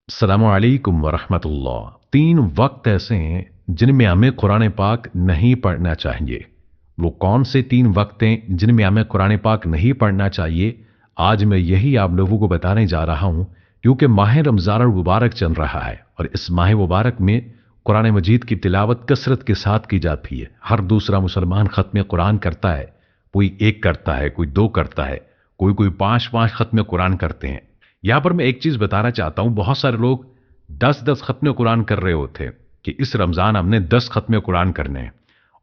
अस्सलामु अलैकुम वरहमतुल्लाह। तीन वक्त ऐसे हैं जिनमें हमें कुरान पाक नहीं पढ़ना चाहिए। वो कौन से तीन वक्त हैं जिनमें हमें कुरान पाक नहीं पढ़ना चाहिए? आज मैं यही आप लोगों को बताने जा रहा हूं, क्योंकि माह रमज़ान मुबारक चल रहा है और इस माह मुबारक में कुरान मजीद की तिलावत कसरत के साथ की जाती है। हर दूसरा मुसलमान खत्म कुरान करता है, कोई एक करता है, कोई दो करता है, कोई कोई पांच पांच खत्म कुरान करते हैं। यहां पर मैं एक चीज बताना चाहता हूं, बहुत सारे लोग 10-10 खत्म कुरान कर रहे होते हैं कि इस रमजान हमने 10 खत्म कुरान करने हैं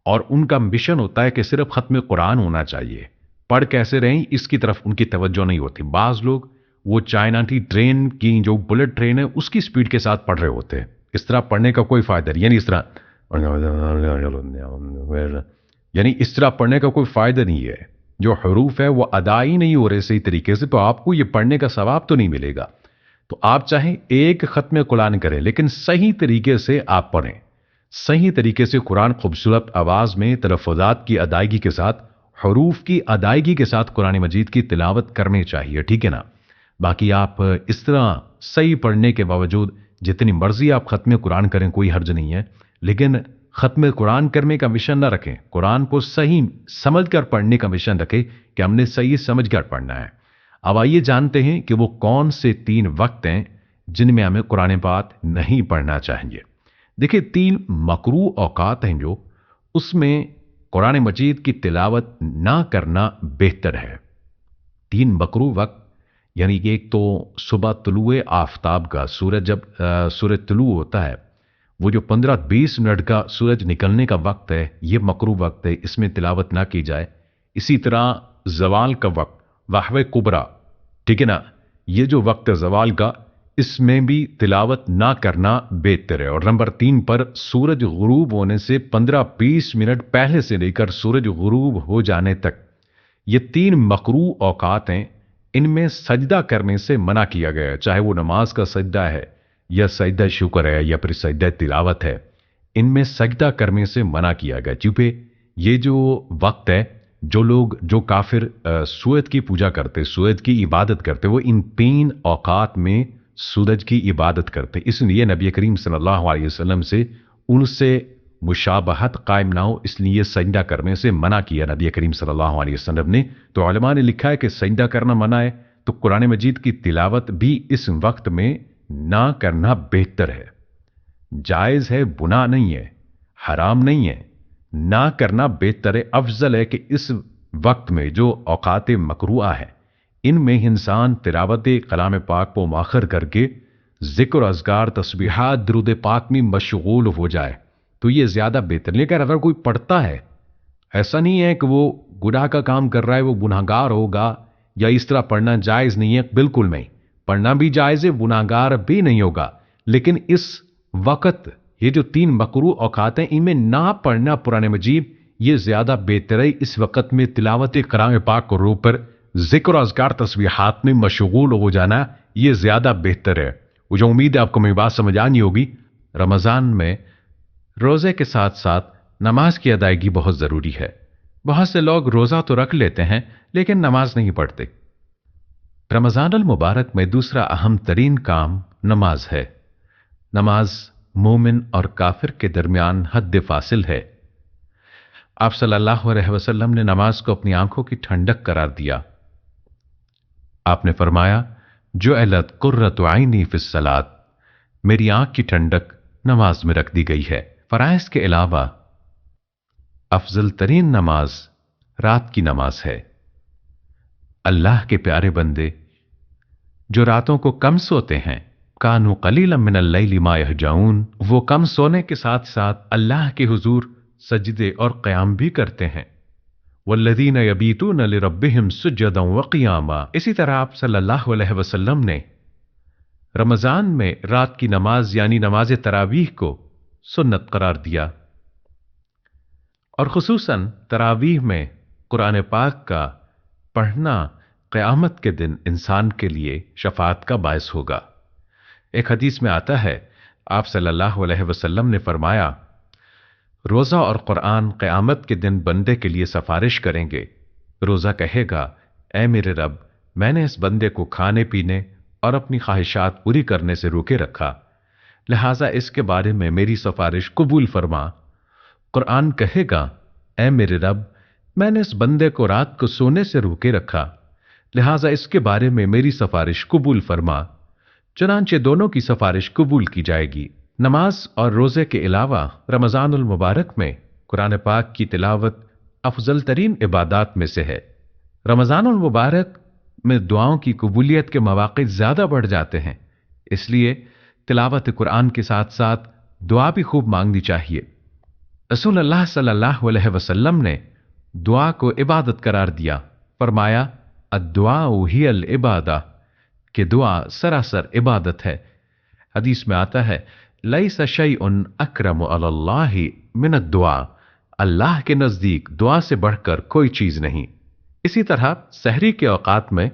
और उनका मिशन होता है कि सिर्फ खत्म कुरान होना चाहिए। पढ़ कैसे रहें इसकी तरफ उनकी तवज्जो नहीं होती। बाज लोग वो चाइना की ट्रेन की जो बुलेट ट्रेन है उसकी स्पीड के साथ पढ़ रहे होते हैं। इस तरह पढ़ने का कोई फायदा नहीं, यानी इस तरह पढ़ने का कोई फायदा नहीं है। जो हरूफ है वो अदा ही नहीं हो रहे सही तरीके से, तो आपको ये पढ़ने का सवाब तो नहीं मिलेगा। तो आप चाहें एक खत्म कुरान करें, लेकिन सही तरीके से आप पढ़ें। सही तरीके से कुरान खूबसूरत आवाज में तलफ़्फ़ुज़ात की अदायगी के साथ, हरूफ की अदायगी के साथ कुरान मजीद की तिलावत करनी चाहिए, ठीक है ना। बाकी आप इस तरह सही पढ़ने के बावजूद जितनी मर्जी आप खत्म कुरान करें, कोई हर्ज नहीं है, लेकिन खत्म कुरान करने का मिशन ना रखें। कुरान को सही समझकर पढ़ने का मिशन रखें कि हमने सही समझकर पढ़ना है। अब आइए जानते हैं कि वो कौन से तीन वक्त हैं जिनमें हमें कुरान पाक नहीं पढ़ना चाहिए। देखिए, तीन मकरू औकात हैं जो उसमें कुरान मजीद की तिलावत ना करना बेहतर है। तीन मकरू वक्त यानी कि एक तो सुबह तुलुए आफताब का, सूरज जब सूरज तुलू होता है, वो जो 15-20 मिनट का सूरज निकलने का वक्त है, ये मकरू वक्त है, इसमें तिलावत ना की जाए। इसी तरह जवाल का वक्त, वाहवे कुबरा, ठीक है ना, ये जो वक्त है जवाल का, इसमें भी तिलावत ना करना बेहतर है। और नंबर 3 पर सूरज गुरूब होने से 15-20 मिनट पहले से लेकर सूरज गुरूब हो जाने तक, ये तीन मकरू औकात हैं। इनमें सजदा करने से मना किया गया है, चाहे वो नमाज का सजदा है या सजदा शुक्र है या फिर सजदा तिलावत है। इनमें सजदा करने से मना किया गया, क्योंकि ये जो वक्त है, जो लोग जो काफिर सूरज की पूजा करते, सूरज की इबादत करते, वो इन तीन औकात में सूरज की इबादत करते, इसलिए नबी करीम सल्लल्लाहु अलैहि वसल्लम से उनसे मुशाबहत कायम ना हो, इसलिए सजदा करने से मना किया नबी करीम सल्लल्लाहु अलैहि वसल्लम ने। तो उलमा ने लिखा है कि सजदा करना मना है, तो कुरान मजीद की तिलावत भी इस वक्त में ना करना बेहतर है। जायज है, गुनाह नहीं है, हराम नहीं है, ना करना बेहतर है। अफजल है कि इस वक्त में जो औकात मकरूआ है, इनमें इंसान तिलावत कलाम पाक को माखर करके जिक्र अज़कार तस्बीहात दुरूद पाक में मशगूल हो जाए, तो ये ज्यादा बेहतर। लेकिन अगर कोई पढ़ता है, ऐसा नहीं है कि वो गुनाह का काम कर रहा है, वो गुनाहगार होगा, या इस तरह पढ़ना जायज नहीं है, बिल्कुल नहीं। पढ़ना भी जायज है, गुनाहगार भी नहीं होगा, लेकिन इस वक्त ये जो तीन मकरू औकात हैं, इनमें ना पढ़ना कुरान मजीद, ये ज्यादा बेहतर है। इस वक्त में तिलावत कलाम पाक को रो पर जिक्र अज़कार तस्बीहात में मशगूल हो जाना, ये ज्यादा बेहतर है। मुझे उम्मीद है आपको मेरी बात समझ आनी होगी। रमजान में रोजे के साथ साथ नमाज की अदायगी बहुत जरूरी है। बहुत से लोग रोजा तो रख लेते हैं लेकिन नमाज नहीं पढ़ते। रमजान अल मुबारक में दूसरा अहम तरीन काम नमाज है। नमाज मोमिन और काफिर के दरमियान हद फासिल है। आप सल्लल्लाहु अलैहि वसल्लम ने नमाज को अपनी आंखों की ठंडक करार दिया। आपने फरमाया, जो अलत कुर्रतु आइनी फिस सलात, मेरी आंख की ठंडक नमाज में रख दी गई है। फराइज के अलावा अफजल तरीन नमाज रात की नमाज है। अल्लाह के प्यारे बंदे जो रातों को कम सोते हैं, कानू कलीलन मिनल लैली मा यहजऊन, वो कम सोने के साथ साथ अल्लाह के हुजूर सजदे और क़याम भी करते हैं। वल्लज़ीना यबीतूना लिरब्बिहिम सुज्जदन व क़ियामा। इसी तरह आप सल्लल्लाहु अलैहि वसल्लम ने रमजान में रात की नमाज यानी नमाज तरावीह को सुन्नत करार दिया, और खुसूसन तरावीह में कुरान पाक का पढ़ना क़यामत के दिन इंसान के लिए शफाअत का बायस होगा। एक हदीस में आता है, आप सल्लल्लाहु अलैहि वसल्लम ने फरमाया, रोजा और कुरान क़यामत के दिन बंदे के लिए सिफारिश करेंगे। रोजा कहेगा, ऐ मेरे रब, मैंने इस बंदे को खाने पीने और अपनी ख्वाहिशात पूरी करने से रोके रखा, लिहाजा इसके बारे में मेरी सिफारिश कबूल फरमा। कुरान कहेगा, ऐ मेरे रब, मैंने इस बंदे को रात को सोने से रोके रखा, लिहाजा इसके बारे में मेरी सिफारिश कबूल फरमा। चुनांचे दोनों की सिफारिश कबूल की जाएगी। नमाज और रोजे के अलावा रमजानुल मुबारक में कुरान पाक की तिलावत अफजल तरीन इबादात में से है। रमजानुल मुबारक में दुआओं की कबूलियत के मौक़े ज्यादा बढ़ जाते हैं, इसलिए तिलावत कुरान के साथ साथ दुआ भी खूब मांगनी चाहिए। रसूलुल्लाह सल्लल्लाहु अलैहि वसल्लम ने दुआ को इबादत करार दिया, फरमाया अद्दुआउ हियल इबादा, कि दुआ सरासर इबादत है। हदीस में आता है, लैसा शैउन अक्रमु अलल्लाहि मिन अद्दुआ, अल्लाह के नजदीक दुआ से बढ़कर कोई चीज नहीं। इसी तरह सहरी के औकात में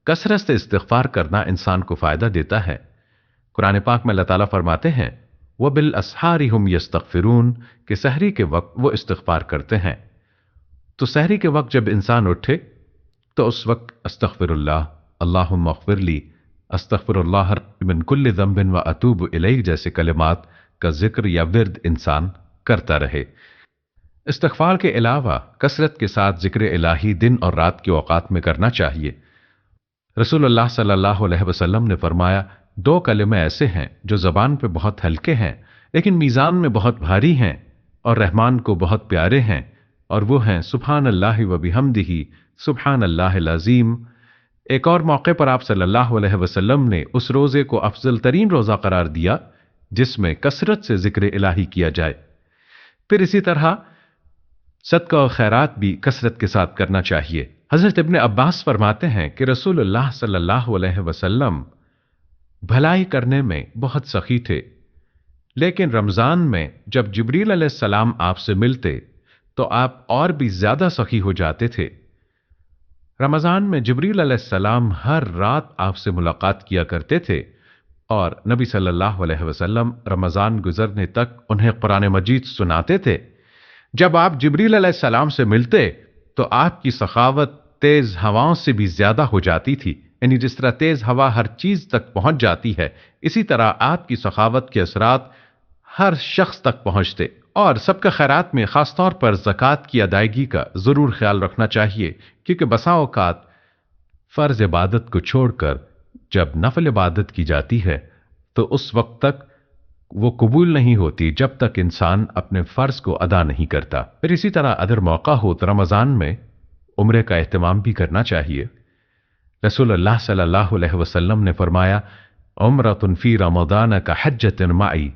कसरत से इस्तिग़फ़ार करना इंसान को फायदा देता है। कुरान पाक में अल्लाह ताला फरमाते हैं, वह बिल असहारी हुम यस्तग़फ़िरून, कि सहरी के वक्त वो इस्तिग़फ़ार करते हैं। तो सहरी के वक्त जब इंसान उठे तो उस वक्त अस्तग़फ़िरुल्लाह, अल्लाहुम्मा अग़फ़िरली, अस्तग़फ़िरुल्लाह मिन कुल्लि ज़ंबिन व अतूबु इलैहि जैसे कलिमात का जिक्र या विर्द इंसान करता रहे। इस्तिग़फ़ार के अलावा कसरत के साथ जिक्र इलाही दिन और रात के औकात में करना चाहिए। रसूलुल्लाह सल्लल्लाहु अलैहि वसल्लम ने फरमाया, दो कलिमे ऐसे हैं जो ज़बान पे बहुत हल्के हैं लेकिन मीज़ान में बहुत भारी हैं और रहमान को बहुत प्यारे हैं, और वो हैं सुब्हान अल्लाहि व बिहम्दिही सुब्हान अल्लाहिल अज़ीम। एक और मौके पर आप सल्लल्लाहु अलैहि वसल्लम ने उस रोजे को अफजल तरीन रोजा करार दिया जिसमें कसरत से जिक्र इलाही किया जाए। फिर इसी तरह सदका और खैरात भी कसरत के साथ करना चाहिए। हजरत इब्ने अब्बास फरमाते हैं कि रसूलुल्लाह सल्लल्लाहु अलैहि वसल्लम भलाई करने में बहुत सखी थे, लेकिन रमजान में जब जिब्रील अलैहिस्सलाम आपसे मिलते तो आप और भी ज्यादा सखी हो जाते थे। रमजान में जिब्रील अलैहिस्सलाम हर रात आपसे मुलाकात किया करते थे और नबी सल्लल्लाहु अलैहि वसल्लम रमजान गुजरने तक उन्हें कुरान मजीद सुनाते थे। जब आप जिब्रील अलैहिस्सलाम से मिलते तो आपकी सखावत तेज हवाओं से भी ज्यादा हो जाती थी, यानी जिस तरह तेज हवा हर चीज तक पहुंच जाती है, इसी तरह आपकी सखावत के असरात हर शख्स तक पहुंचते। और सबका खैरात में खासतौर पर ज़कात की अदायगी का जरूर ख्याल रखना चाहिए, क्योंकि बसा औकात फर्ज इबादत को छोड़कर जब नफल इबादत की जाती है तो उस वक्त तक वो कबूल नहीं होती जब तक इंसान अपने फर्ज को अदा नहीं करता। फिर इसी तरह अगर मौका हो तो रमजान में उम्रे का एहतमाम भी करना चाहिए। रसूलुल्लाह सल्लल्लाहु अलैहि वसल्लम ने फरमाया, उम्रतुन फी रमज़ान का हज्जतुन माई,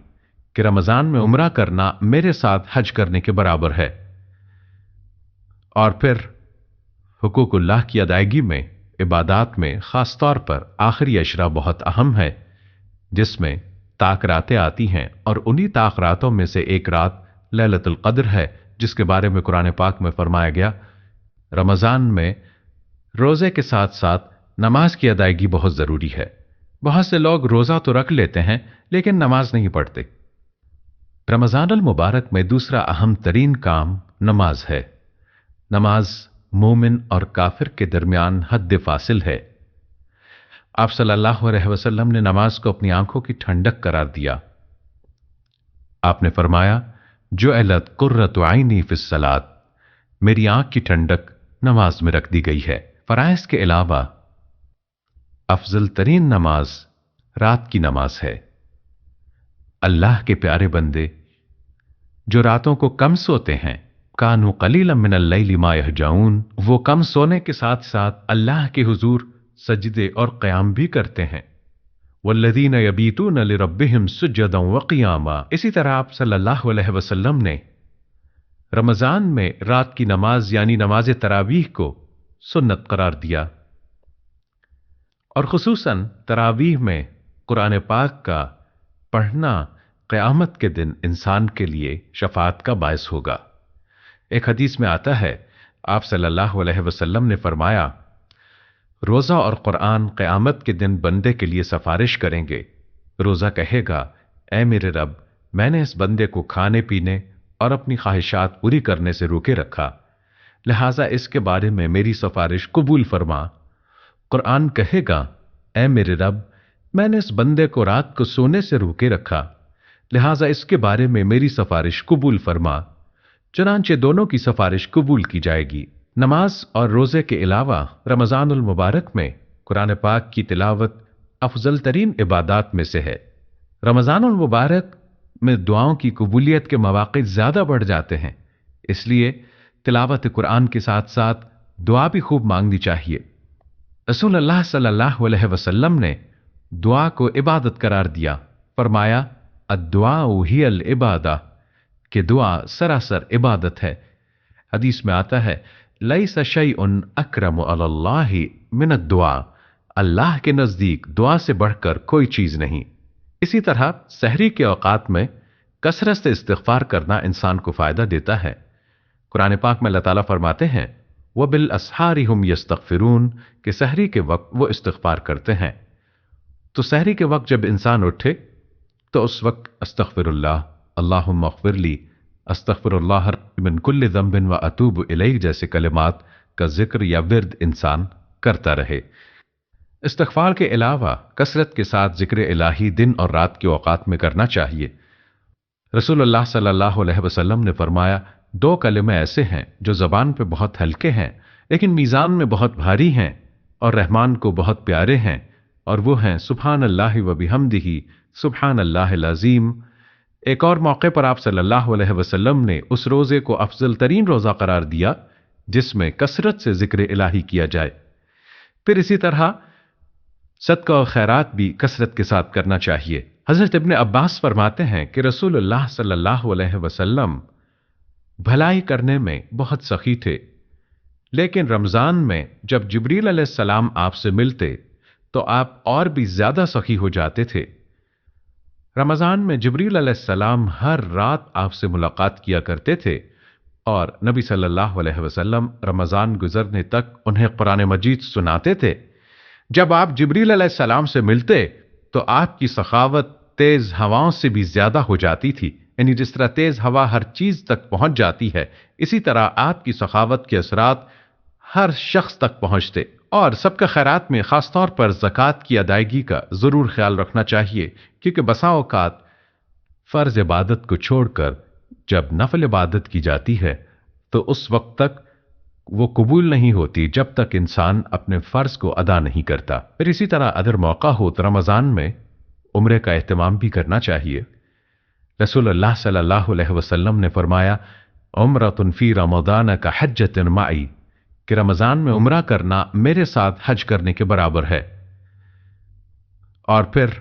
कि रमजान में उम्रा करना मेरे साथ हज करने के बराबर है। और फिर हुकूकुल्लाह की अदायगी में, इबादात में खास तौर पर आखिरी अशरा बहुत अहम है, जिसमें ताकरातें आती हैं, और उन्हीं ताकरातों में से एक रात लैलतुल क़द्र है, जिसके बारे में कुरान पाक में फरमाया गया, रमजान में रोजे के साथ साथ नमाज की अदायगी बहुत जरूरी है। बहुत से लोग रोजा तो रख लेते हैं लेकिन नमाज नहीं पढ़ते। रमजानुल मुबारक में दूसरा अहम तरीन काम नमाज है। नमाज मोमिन और काफिर के दरमियान हद फासिल है। आप सल्लल्लाहु अलैहि वसल्लम ने नमाज को अपनी आंखों की ठंडक करार दिया। आपने फरमाया, जुअलत कुर्रतु ऐनी फिस सलात, मेरी आंख की ठंडक नमाज में रख दी गई है। फराइज के अलावा अफजल तरीन नमाज रात की नमाज है। अल्लाह के प्यारे बंदे जो रातों को कम सोते हैं, कानू कलीलन मिनल लैली मा यहजऊन, वो कम सोने के साथ साथ अल्लाह के हुजूर सजदे और क़याम भी करते हैं। वल्लज़ीन यबीतून लिरब्बिहिम सुज्जदन व क़ियामा। इसी तरह आप सल्लल्लाहु अलैहि वसल्लम ने रमजान में रात की नमाज यानी नमाज तरावीह को सुन्नत करार दिया, और खुसूसन तरावीह में कुरान पाक का पढ़ना क़यामत के दिन इंसान के लिए शफाअत का बायस होगा। एक हदीस में आता है, आप सल्लल्लाहु अलैहि वसल्लम ने फरमाया, रोजा और कुरान क़यामत के दिन बंदे के लिए सिफारिश करेंगे। रोजा कहेगा, ऐ मेरे रब, मैंने इस बंदे को खाने पीने और अपनी ख्वाहिशात पूरी करने से रोके रखा, लिहाजा इसके बारे में मेरी सिफारिश कबूल फरमा। कुरान कहेगा, ऐ मेरे रब, मैंने इस बंदे को रात को सोने से रोके रखा, लिहाजा इसके बारे में मेरी सिफारिश कबूल फरमा। चुनांचे दोनों की सिफारिश कबूल की जाएगी। नमाज और रोजे के अलावा रमजानुल मुबारक में कुरान पाक की तिलावत अफजल तरीन इबादात में से है। रमजानुल मुबारक में दुआओं की कबूलियत के मौक़े ज्यादा बढ़ जाते हैं, इसलिए तिलावत कुरान के साथ साथ दुआ भी खूब मांगनी चाहिए। रसूलुल्लाह सल्लल्लाहु अलैहि वसल्लम ने दुआ को इबादत करार दिया। फरमाया, अद्दुआउ हियल इबादा, कि दुआ सरासर इबादत है। हदीस में आता है, लैसा शैउन अक्रमु अलल्लाहि मिन दुआ, अल्लाह के नजदीक दुआ से बढ़कर कोई चीज नहीं। इसी तरह सहरी के औकात में कसरत से इस्तिग़फ़ार करना इंसान को फायदा देता है। कुरान पाक में अल्लाह ताला फरमाते हैं, व बिल असहारी हुम यस्तग़फ़िरून, कि सहरी के वक्त वो इस्तिग़फ़ार करते हैं। तो सहरी के वक्त जब इंसान उठे तो उस वक्त अस्तग़फ़िरुल्लाह, अल्लाहुम्मा अग़फ़िरली, अस्तग़फ़िरुल्लाह मिन कुल्लि ज़ंबिन व अतूबु इलैहि जैसे कलिमात का जिक्र या विर्द इंसान करता रहे। इस्तिग़फ़ार के अलावा कसरत के साथ जिक्र इलाही दिन और रात के औकात में करना चाहिए। रसूलुल्लाह सल्लल्लाहु अलैहि वसल्लम ने फरमाया, दो कलिमे ऐसे हैं जो ज़बान पे बहुत हल्के हैं लेकिन मीज़ान में बहुत भारी हैं और रहमान को बहुत प्यारे हैं, और वो हैं सुब्हानल्लाहि व बिहम्दिही सुब्हानल्लाहिल अज़ीम। एक और मौके पर आप सल्लल्लाहु अलैहि वसल्लम ने उस रोजे को अफजल तरीन रोजा करार दिया जिसमें कसरत से जिक्र इलाही किया जाए। फिर इसी तरह सदका और खैरात भी कसरत के साथ करना चाहिए। हजरत इब्ने अब्बास फरमाते हैं कि रसूलुल्लाह सल्लल्लाहु अलैहि वसल्लम भलाई करने में बहुत सखी थे, लेकिन रमजान में जब जिब्रील अलैहिस्सलाम आपसे मिलते तो आप और भी ज्यादा सखी हो जाते थे। रमजान में जिब्रील अलैहिस्सलाम हर रात आपसे मुलाकात किया करते थे और नबी सल्लल्लाहु अलैहि वसल्लम रमजान गुजरने तक उन्हें कुरान मजीद सुनाते थे। जब आप जिब्रील अलैहिस्सलाम से मिलते तो आपकी सखावत तेज हवाओं से भी ज्यादा हो जाती थी, यानी जिस तरह तेज हवा हर चीज तक पहुंच जाती है, इसी तरह आपकी सखावत के असरात हर शख्स तक पहुंचते। और सबका खैरात में खासतौर पर ज़कात की अदायगी का जरूर ख्याल रखना चाहिए, क्योंकि बसा औकात फर्ज इबादत को छोड़कर जब नफल इबादत की जाती है तो उस वक्त तक वो कबूल नहीं होती जब तक इंसान अपने फर्ज को अदा नहीं करता। फिर इसी तरह अगर मौका हो तो रमजान में उम्रे का एहतमाम भी करना चाहिए। रसूलुल्लाह सल्लल्लाहु अलैहि वसल्लम ने फरमाया, उम्रतुन फी रमज़ान का हज्जतुन माई, कि रमजान में उम्रा करना मेरे साथ हज करने के बराबर है। और फिर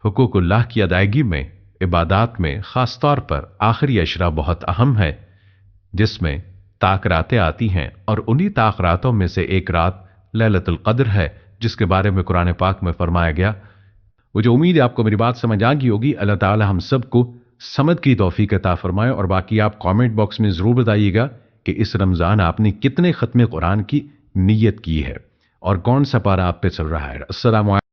हुकूकुल्लाह की अदायगी में, इबादात में खासतौर पर आखिरी अशरा बहुत अहम है, जिसमें ताक रातें आती हैं, और उन्हीं ताक रातों में से एक रात लैलतुल क़द्र है, जिसके बारे में कुरान पाक में फरमाया गया। मुझे उम्मीद है आपको मेरी बात समझ आ गई होगी। अल्लाह ताला हम सबको समझ की तौफीक अता फरमाए। और बाकी आप कमेंट बॉक्स में जरूर बताइएगा कि इस रमजान आपने कितने खत्मे कुरान की नीयत की है और कौन सा पारा आप पे चल रहा है। अस्सलाम वालेकुम।